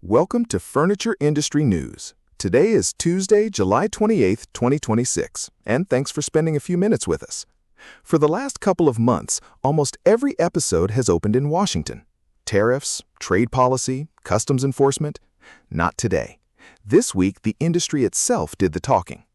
Welcome to Furniture Industry News. Today is Tuesday, July 28, 2026, and thanks for spending a few minutes with us. For the last couple of months, almost every episode has opened in Washington. Tariffs, trade policy, customs enforcement. Not today. This week, the industry itself did the talking.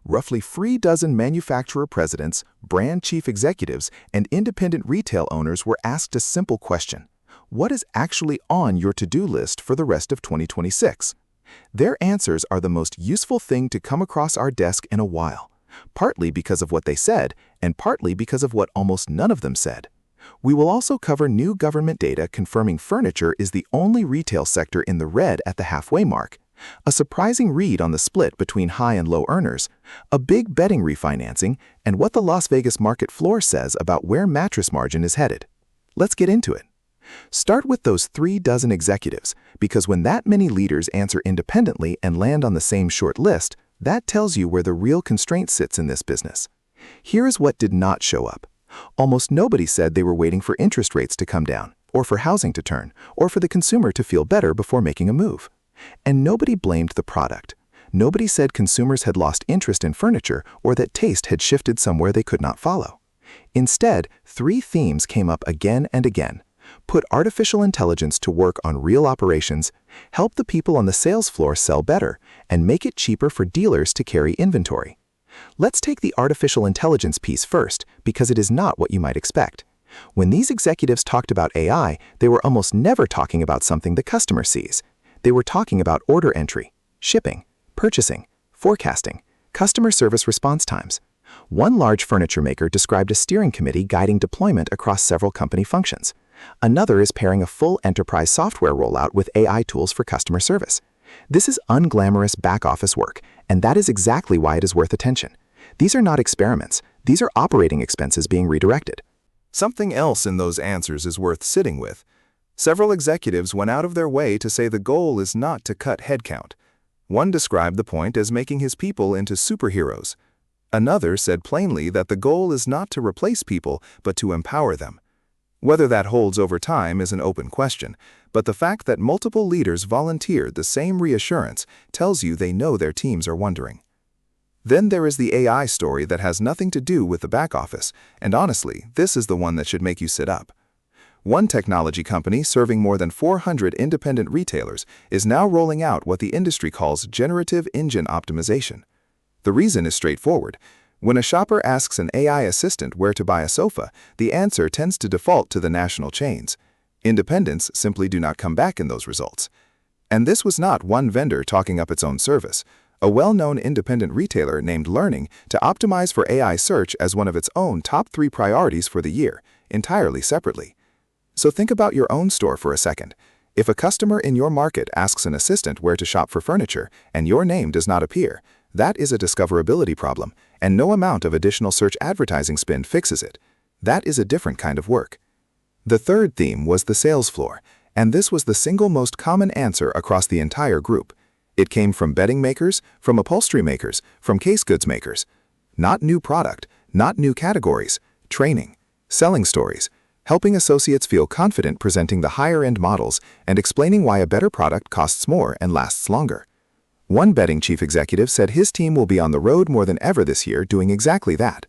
Roughly 36 manufacturer presidents, brand chief executives, and independent retail owners were asked a simple question. What is actually on your to-do list for the rest of 2026? Their answers are the most useful thing to come across our desk in a while, partly because of what they said and partly because of what almost none of them said. We will also cover new government data confirming furniture is the only retail sector in the red at the halfway mark, a surprising read on the split between high and low earners, a big betting refinancing, and what the Las Vegas market floor says about where mattress margin is headed. Let's get into it. Start with those 36 executives, because when that many leaders answer independently and land on the same short list, that tells you where the real constraint sits in this business. Here is what did not show up. Almost nobody said they were waiting for interest rates to come down, or for housing to turn, or for the consumer to feel better before making a move. And nobody blamed the product. Nobody said consumers had lost interest in furniture or that taste had shifted somewhere they could not follow. Instead, three themes came up again and again. Put artificial intelligence to work on real operations, help the people on the sales floor sell better, and make it cheaper for dealers to carry inventory. Let's take the artificial intelligence piece first, because it is not what you might expect. When these executives talked about AI, they were almost never talking about something the customer sees. They were talking about order entry, shipping, purchasing, forecasting, customer service response times. One large furniture maker described a steering committee guiding deployment across several company functions. Another is pairing a full enterprise software rollout with AI tools for customer service. This is unglamorous back-office work, and that is exactly why it is worth attention. These are not experiments. These are operating expenses being redirected. Something else in those answers is worth sitting with. Several executives went out of their way to say the goal is not to cut headcount. One described the point as making his people into superheroes. Another said plainly that the goal is not to replace people, but to empower them. Whether that holds over time is an open question, but the fact that multiple leaders volunteered the same reassurance tells you they know their teams are wondering. Then there is the AI story that has nothing to do with the back office, and honestly, this is the one that should make you sit up. One technology company serving more than 400 independent retailers is now rolling out what the industry calls generative engine optimization. The reason is straightforward. When a shopper asks an AI assistant where to buy a sofa, the answer tends to default to the national chains. Independents simply do not come back in those results. And this was not one vendor talking up its own service. A well-known independent retailer named Learning to optimize for AI search as one of its own top 3 priorities for the year, entirely separately. So think about your own store for a second. If a customer in your market asks an assistant where to shop for furniture and your name does not appear, that is a discoverability problem, and no amount of additional search advertising spend fixes it. That is a different kind of work. The third theme was the sales floor, and this was the single most common answer across the entire group. It came from bedding makers, from upholstery makers, from case goods makers. Not new product, not new categories, training, selling stories, helping associates feel confident presenting the higher-end models and explaining why a better product costs more and lasts longer. One bedding chief executive said his team will be on the road more than ever this year doing exactly that.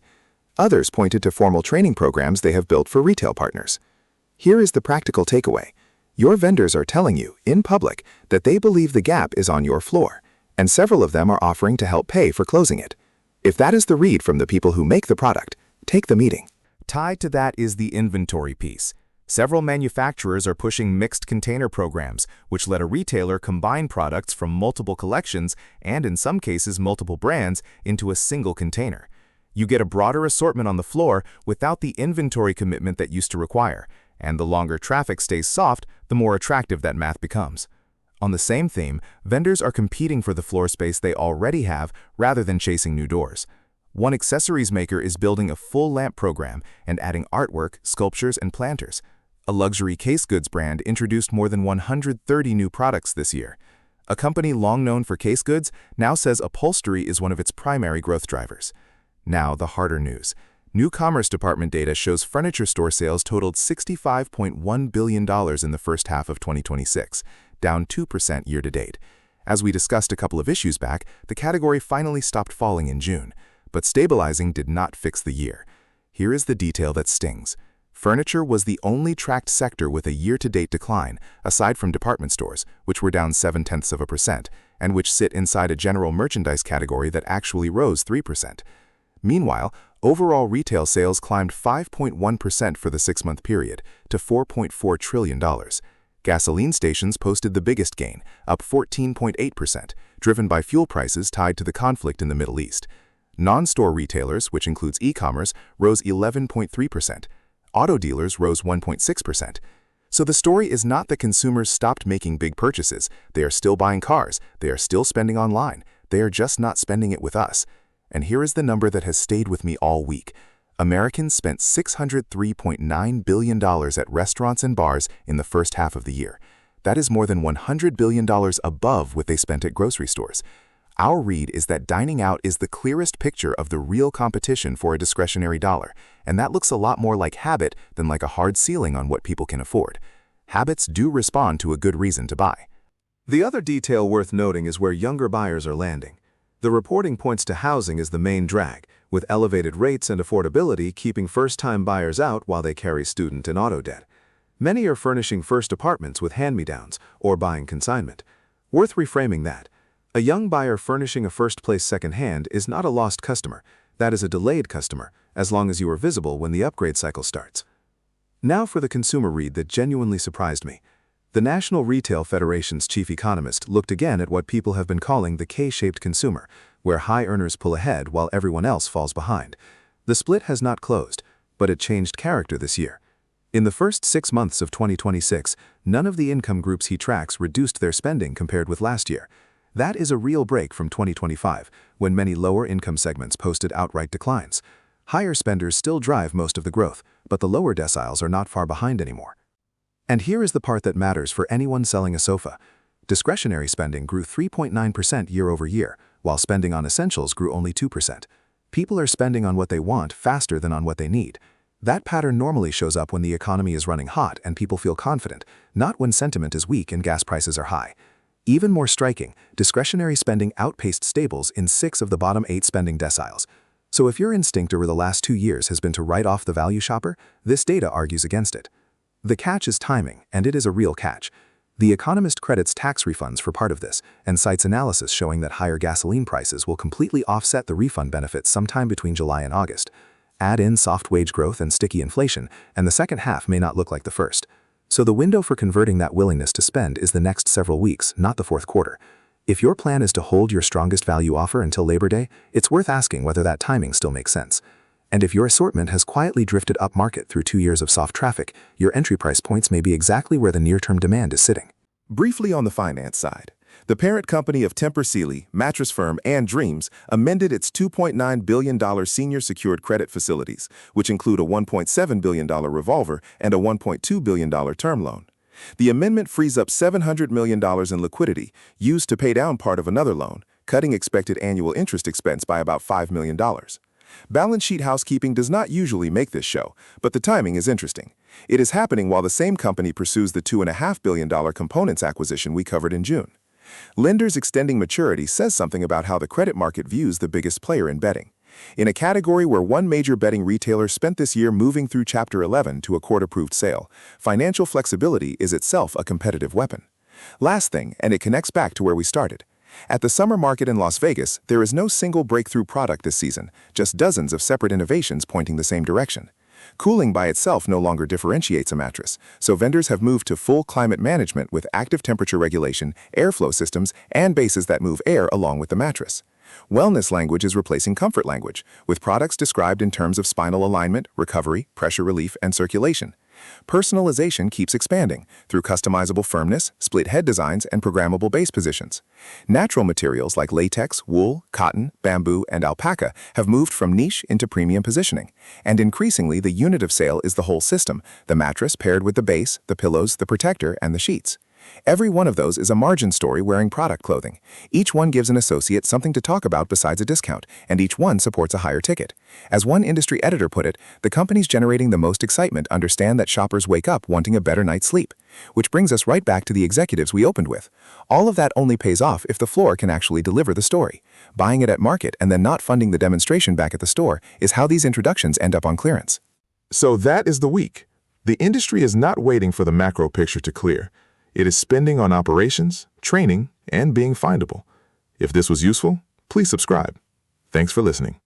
Others pointed to formal training programs they have built for retail partners. Here is the practical takeaway. Your vendors are telling you, in public, that they believe the gap is on your floor, and several of them are offering to help pay for closing it. If that is the read from the people who make the product, take the meeting. Tied to that is the inventory piece. Several manufacturers are pushing mixed container programs, which let a retailer combine products from multiple collections and, in some cases, multiple brands into a single container. You get a broader assortment on the floor without the inventory commitment that used to require, and the longer traffic stays soft, the more attractive that math becomes. On the same theme, vendors are competing for the floor space they already have rather than chasing new doors. One accessories maker is building a full lamp program and adding artwork, sculptures, and planters. A luxury case goods brand introduced more than 130 new products this year. A company long known for case goods now says upholstery is one of its primary growth drivers. Now, the harder news. New Commerce Department data shows furniture store sales totaled $65.1 billion in the first half of 2026, down 2% year-to-date. As we discussed a couple of issues back, the category finally stopped falling in June, but stabilizing did not fix the year. Here is the detail that stings. Furniture was the only tracked sector with a year-to-date decline, aside from department stores, which were down 0.7%, and which sit inside a general merchandise category that actually rose 3%. Meanwhile, overall retail sales climbed 5.1% for the 6-month period, to $4.4 trillion. Gasoline stations posted the biggest gain, up 14.8%, driven by fuel prices tied to the conflict in the Middle East. Non-store retailers, which includes e-commerce, rose 11.3%. Auto dealers rose 1.6%. So the story is not that consumers stopped making big purchases. They are still buying cars. They are still spending online. They are just not spending it with us. And here is the number that has stayed with me all week. Americans spent $603.9 billion at restaurants and bars in the first half of the year. That is more than $100 billion above what they spent at grocery stores. Our read is that dining out is the clearest picture of the real competition for a discretionary dollar, and that looks a lot more like habit than like a hard ceiling on what people can afford. Habits do respond to a good reason to buy. The other detail worth noting is where younger buyers are landing. The reporting points to housing as the main drag, with elevated rates and affordability keeping first-time buyers out while they carry student and auto debt. Many are furnishing first apartments with hand-me-downs or buying consignment. Worth reframing that. A young buyer furnishing a first-place secondhand is not a lost customer. That is a delayed customer, as long as you are visible when the upgrade cycle starts. Now for the consumer read that genuinely surprised me. The National Retail Federation's chief economist looked again at what people have been calling the K-shaped consumer, where high earners pull ahead while everyone else falls behind. The split has not closed, but it changed character this year. In the first 6 months of 2026, none of the income groups he tracks reduced their spending compared with last year. That is a real break from 2025, when many lower income segments posted outright declines. Higher spenders still drive most of the growth, but the lower deciles are not far behind anymore. And here is the part that matters for anyone selling a sofa. Discretionary spending grew 3.9% year-over-year, while spending on essentials grew only 2%. People are spending on what they want faster than on what they need. That pattern normally shows up when the economy is running hot and people feel confident, not when sentiment is weak and gas prices are high. Even more striking, discretionary spending outpaced staples in 6 of the bottom 8 spending deciles. So if your instinct over the last 2 years has been to write off the value shopper, this data argues against it. The catch is timing, and it is a real catch. The Economist credits tax refunds for part of this, and cites analysis showing that higher gasoline prices will completely offset the refund benefits sometime between July and August. Add in soft wage growth and sticky inflation, and the second half may not look like the first. So the window for converting that willingness to spend is the next several weeks, not the fourth quarter. If your plan is to hold your strongest value offer until Labor Day, it's worth asking whether that timing still makes sense. And if your assortment has quietly drifted upmarket through 2 years of soft traffic, your entry price points may be exactly where the near-term demand is sitting. Briefly on the finance side, the parent company of Tempur Sealy, mattress firm, and Dreams amended its $2.9 billion senior secured credit facilities, which include a $1.7 billion revolver and a $1.2 billion term loan. The amendment frees up $700 million in liquidity, used to pay down part of another loan, cutting expected annual interest expense by about $5 million. Balance sheet housekeeping does not usually make this show, but the timing is interesting. It is happening while the same company pursues the $2.5 billion components acquisition we covered in June. Lenders extending maturity says something about how the credit market views the biggest player in betting. In a category where one major betting retailer spent this year moving through Chapter 11 to a court-approved sale, financial flexibility is itself a competitive weapon. Last thing, and it connects back to where we started. At the summer market in Las Vegas, there is no single breakthrough product this season, just dozens of separate innovations pointing the same direction. Cooling by itself no longer differentiates a mattress, so vendors have moved to full climate management with active temperature regulation, airflow systems, and bases that move air along with the mattress. Wellness language is replacing comfort language, with products described in terms of spinal alignment, recovery, pressure relief, and circulation. Personalization keeps expanding through customizable firmness, split head designs, and programmable base positions. Natural materials like latex, wool, cotton, bamboo, and alpaca have moved from niche into premium positioning. And increasingly, the unit of sale is the whole system, the mattress paired with the base, the pillows, the protector, and the sheets. Every one of those is a margin story wearing product clothing. Each one gives an associate something to talk about besides a discount, and each one supports a higher ticket. As one industry editor put it, the companies generating the most excitement understand that shoppers wake up wanting a better night's sleep. Which brings us right back to the executives we opened with. All of that only pays off if the floor can actually deliver the story. Buying it at market and then not funding the demonstration back at the store is how these introductions end up on clearance. So that is the week. The industry is not waiting for the macro picture to clear. It is spending on operations, training, and being findable. If this was useful, please subscribe. Thanks for listening.